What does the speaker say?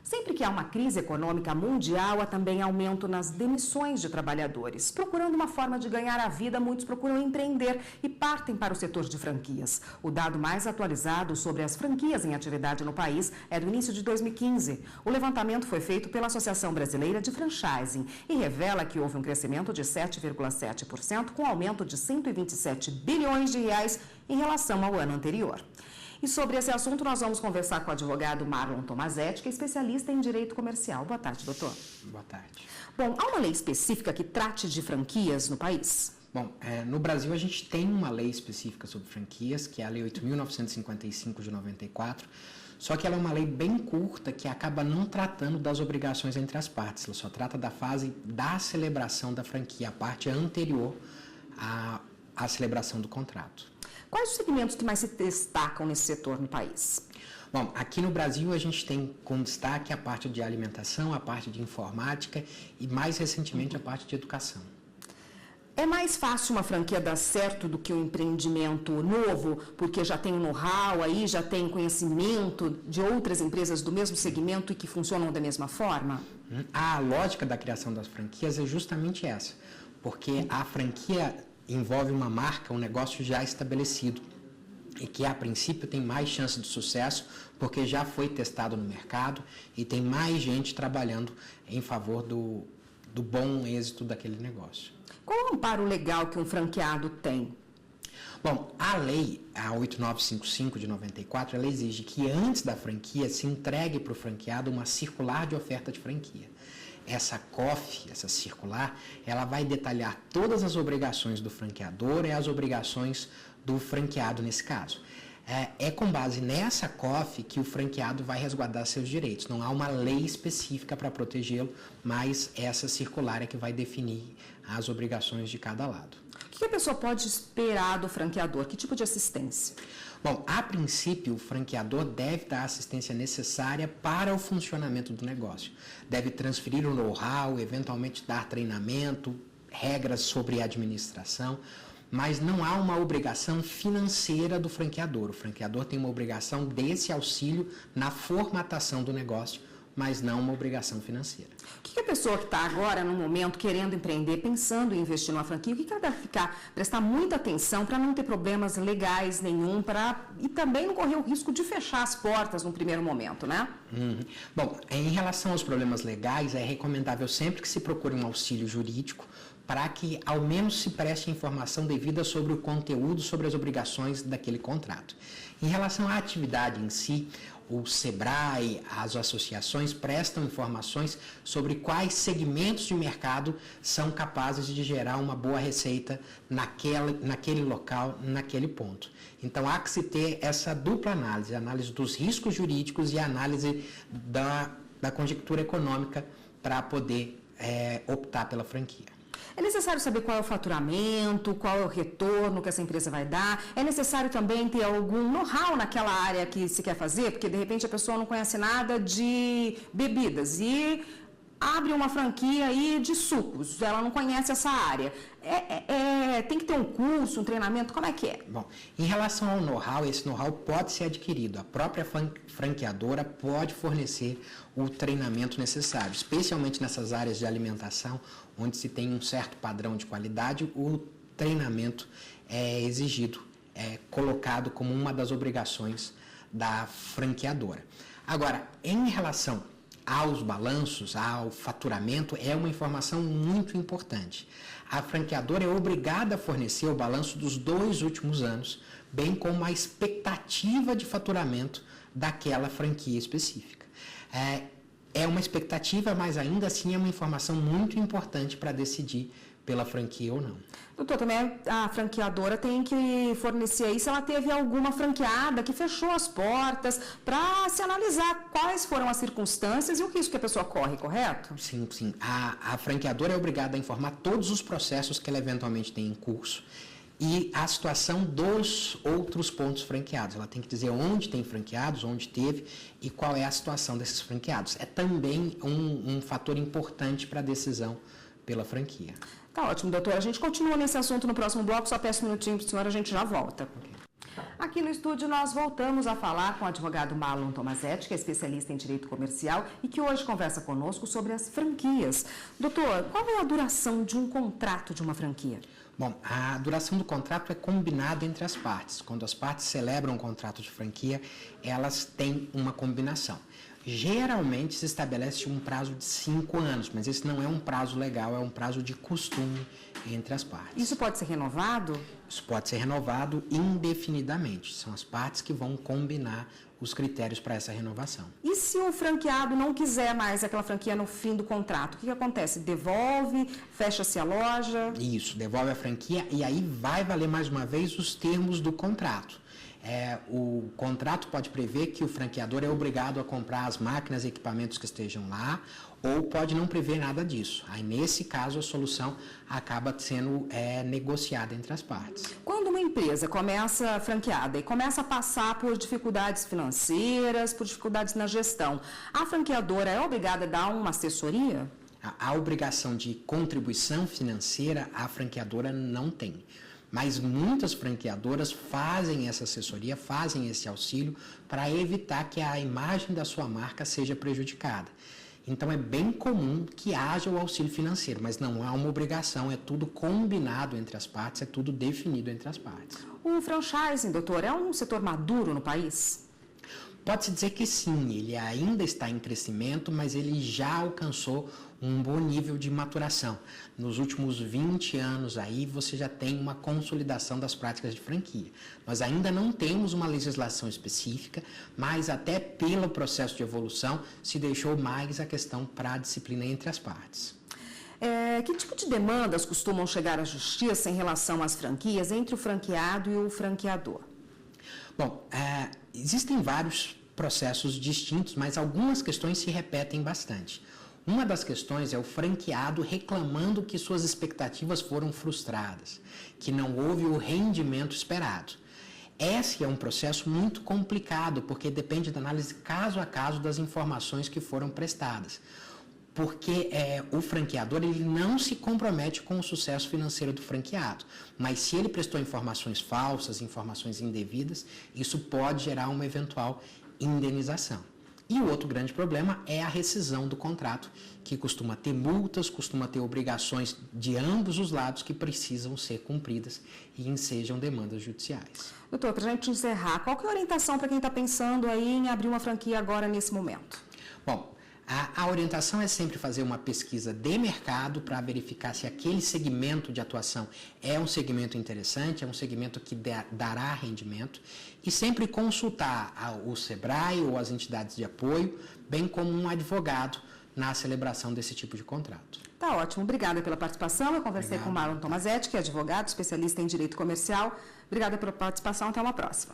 Sempre que há uma crise econômica mundial, há também aumento nas demissões de trabalhadores. Procurando uma forma de ganhar a vida, muitos procuram empreender e partem para o setor de franquias. O dado mais atualizado sobre as franquias em atividade no país é do início de 2015. O levantamento foi feito pela Associação Brasileira de Franchising e revela que houve um crescimento de 7,7%, com aumento de 127 bilhões de reais em relação ao ano anterior. E sobre esse assunto nós vamos conversar com o advogado Marlon Tomazetti, que é especialista em direito comercial. Boa tarde, doutor. Boa tarde. Bom, há uma lei específica que trate de franquias no país? Bom, no Brasil a gente tem uma lei específica sobre franquias, que é a Lei 8.955 de 94, só que ela é uma lei bem curta que acaba não tratando das obrigações entre as partes, ela só trata da fase da celebração da franquia, a parte anterior à celebração do contrato. Quais os segmentos que mais se destacam nesse setor no país? Bom, aqui no Brasil a gente tem como destaque a parte de alimentação, a parte de informática e mais recentemente a parte de educação. É mais fácil uma franquia dar certo do que um empreendimento novo, porque já tem know-how aí, já tem conhecimento de outras empresas do mesmo segmento e que funcionam da mesma forma? A lógica da criação das franquias é justamente essa, porque a franquia envolve uma marca, um negócio já estabelecido e que a princípio tem mais chance de sucesso porque já foi testado no mercado e tem mais gente trabalhando em favor do bom êxito daquele negócio. Qual é o amparo legal que um franqueado tem? Bom, a lei, a 8955 de 94, ela exige que antes da franquia se entregue para o franqueado uma circular de oferta de franquia. Essa COF, essa circular, ela vai detalhar todas as obrigações do franqueador e as obrigações do franqueado nesse caso. É com base nessa COF que o franqueado vai resguardar seus direitos. Não há uma lei específica para protegê-lo, mas essa circular é que vai definir as obrigações de cada lado. O que a pessoa pode esperar do franqueador? Que tipo de assistência? Bom, a princípio, o franqueador deve dar a assistência necessária para o funcionamento do negócio. Deve transferir o know-how, eventualmente dar treinamento, regras sobre administração, mas não há uma obrigação financeira do franqueador. O franqueador tem uma obrigação desse auxílio na formatação do negócio, mas não uma obrigação financeira. O que a pessoa que está agora, no momento, querendo empreender, pensando em investir numa franquia, o que ela deve prestar muita atenção para não ter problemas legais nenhum e também não correr o risco de fechar as portas no primeiro momento, né? Bom, em relação aos problemas legais, é recomendável sempre que se procure um auxílio jurídico para que ao menos se preste informação devida sobre o conteúdo, sobre as obrigações daquele contrato. Em relação à atividade em si, o SEBRAE, as associações prestam informações sobre quais segmentos de mercado são capazes de gerar uma boa receita naquele local, naquele ponto. Então, há que se ter essa dupla análise, a análise dos riscos jurídicos e a análise da conjectura econômica para poder optar pela franquia. É necessário saber qual é o faturamento, qual é o retorno que essa empresa vai dar. É necessário também ter algum know-how naquela área que se quer fazer, porque de repente a pessoa não conhece nada de bebidas e abre uma franquia aí de sucos, ela não conhece essa área. Tem que ter um curso, um treinamento, como é que é? Bom, em relação ao know-how, esse know-how pode ser adquirido. A própria franqueadora pode fornecer o treinamento necessário, especialmente nessas áreas de alimentação, onde se tem um certo padrão de qualidade, o treinamento é exigido, é colocado como uma das obrigações da franqueadora. Agora, em relação aos balanços, ao faturamento, é uma informação muito importante. A franqueadora é obrigada a fornecer o balanço dos 2 últimos anos, bem como a expectativa de faturamento daquela franquia específica. É uma expectativa, mas ainda assim é uma informação muito importante para decidir pela franquia ou não. Doutor, também a franqueadora tem que fornecer aí se ela teve alguma franqueada que fechou as portas para se analisar quais foram as circunstâncias e o risco que a pessoa corre, correto? Sim, sim. A franqueadora é obrigada a informar todos os processos que ela eventualmente tem em curso e a situação dos outros pontos franqueados. Ela tem que dizer onde tem franqueados, onde teve e qual é a situação desses franqueados. É também um fator importante para a decisão pela franquia. Tá ótimo, doutor. A gente continua nesse assunto no próximo bloco. Só peço um minutinho para o senhor, a gente já volta. Okay. Aqui no estúdio nós voltamos a falar com o advogado Marlon Tomazetti, que é especialista em direito comercial e que hoje conversa conosco sobre as franquias. Doutor, qual é a duração de um contrato de uma franquia? Bom, a duração do contrato é combinado entre as partes. Quando as partes celebram um contrato de franquia, elas têm uma combinação. Geralmente se estabelece um prazo de 5 anos, mas esse não é um prazo legal, é um prazo de costume entre as partes. Isso pode ser renovado? Isso pode ser renovado indefinidamente. São as partes que vão combinar os critérios para essa renovação. E se o franqueado não quiser mais aquela franquia no fim do contrato, o que acontece? Devolve? Fecha-se a loja? Isso, devolve a franquia e aí vai valer mais uma vez os termos do contrato. O contrato pode prever que o franqueador é obrigado a comprar as máquinas e equipamentos que estejam lá, ou pode não prever nada disso. Aí, nesse caso, a solução acaba sendo negociada entre as partes. Quando uma empresa começa franqueada e começa a passar por dificuldades financeiras, por dificuldades na gestão, a franqueadora é obrigada a dar uma assessoria? A obrigação de contribuição financeira a franqueadora não tem. Mas muitas franqueadoras fazem essa assessoria, fazem esse auxílio para evitar que a imagem da sua marca seja prejudicada. Então é bem comum que haja o auxílio financeiro, mas não há uma obrigação, é tudo combinado entre as partes, é tudo definido entre as partes. O franchising, doutor, é um setor maduro no país? Pode-se dizer que sim, ele ainda está em crescimento, mas ele já alcançou um bom nível de maturação. Nos últimos 20 anos aí, você já tem uma consolidação das práticas de franquia. Nós ainda não temos uma legislação específica, mas até pelo processo de evolução se deixou mais a questão para a disciplina entre as partes. Que tipo de demandas costumam chegar à justiça em relação às franquias entre o franqueado e o franqueador? Bom, existem vários processos distintos, mas algumas questões se repetem bastante. Uma das questões é o franqueado reclamando que suas expectativas foram frustradas, que não houve o rendimento esperado. Esse é um processo muito complicado, porque depende da análise caso a caso das informações que foram prestadas. Porque o franqueador ele não se compromete com o sucesso financeiro do franqueado, mas se ele prestou informações falsas, informações indevidas, isso pode gerar uma eventual indenização. E o outro grande problema é a rescisão do contrato, que costuma ter multas, costuma ter obrigações de ambos os lados que precisam ser cumpridas e ensejam demandas judiciais. Doutor, para a gente encerrar, qual que é a orientação para quem está pensando aí em abrir uma franquia agora nesse momento? Bom, a orientação é sempre fazer uma pesquisa de mercado para verificar se aquele segmento de atuação é um segmento interessante, é um segmento que dará rendimento e sempre consultar o SEBRAE ou as entidades de apoio, bem como um advogado na celebração desse tipo de contrato. Tá ótimo, obrigada pela participação. Eu conversei com o Marlon Tomazetti, que é advogado, especialista em direito comercial. Obrigada pela participação, até uma próxima.